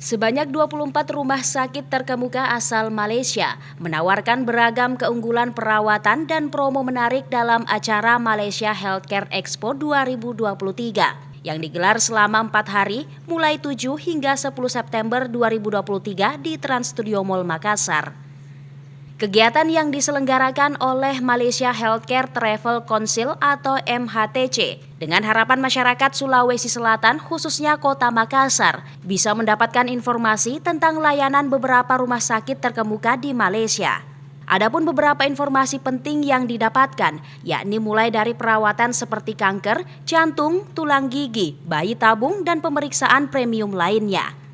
Sebanyak 24 rumah sakit terkemuka asal Malaysia menawarkan beragam keunggulan perawatan dan promo menarik dalam acara Malaysia Healthcare Expo 2023 yang digelar selama 4 hari mulai 7 hingga 10 September 2023 di Trans Studio Mall Makassar. Kegiatan yang diselenggarakan oleh Malaysia Healthcare Travel Council atau MHTC dengan harapan masyarakat Sulawesi Selatan khususnya Kota Makassar bisa mendapatkan informasi tentang layanan beberapa rumah sakit terkemuka di Malaysia. Adapun beberapa informasi penting yang didapatkan, yakni mulai dari perawatan seperti kanker, jantung, tulang gigi, bayi tabung, dan pemeriksaan premium lainnya.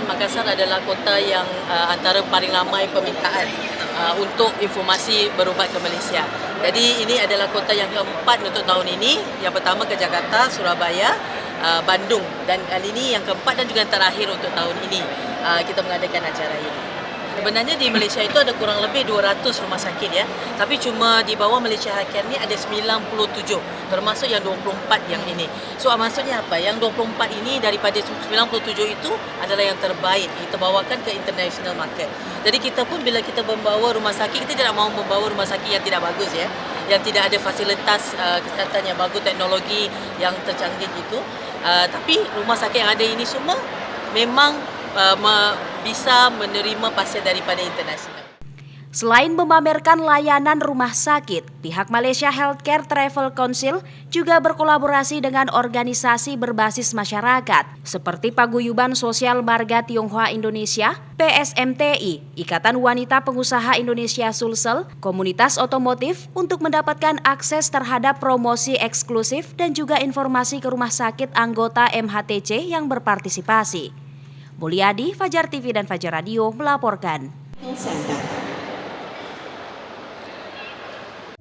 Makassar adalah kota yang antara paling ramai permintaan untuk informasi berubat ke Malaysia. Jadi ini adalah kota yang keempat untuk tahun ini. Yang pertama ke Jakarta, Surabaya, Bandung, dan kali ini yang keempat dan juga yang terakhir untuk tahun ini kita mengadakan acara ini. Sebenarnya di Malaysia itu ada kurang lebih 200 rumah sakit ya. Tapi cuma di bawah Malaysia Healthcare ni ada 97 termasuk yang 24 yang ini. So maksudnya apa? Yang 24 ini daripada 97 itu adalah yang terbaik. Kita bawakan ke international market. Jadi kita pun bila kita membawa rumah sakit, kita tidak mahu membawa rumah sakit yang tidak bagus ya. Yang tidak ada fasilitas kesihatan yang bagus, teknologi yang tercanggih itu. Tapi rumah sakit yang ada ini semua memang bisa menerima pasien daripada internasional. Selain memamerkan layanan rumah sakit, pihak Malaysia Healthcare Travel Council juga berkolaborasi dengan organisasi berbasis masyarakat seperti Paguyuban Sosial Marga Tionghoa Indonesia, PSMTI, Ikatan Wanita Pengusaha Indonesia Sulsel, Komunitas Otomotif untuk mendapatkan akses terhadap promosi eksklusif dan juga informasi ke rumah sakit anggota MHTC yang berpartisipasi. Mulyadi, Fajar TV dan Fajar Radio melaporkan.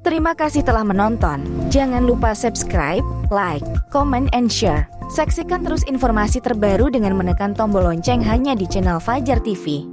Terima kasih telah menonton. Jangan lupa subscribe, like, comment, and share. Saksikan terus informasi terbaru dengan menekan tombol lonceng hanya di channel Fajar TV.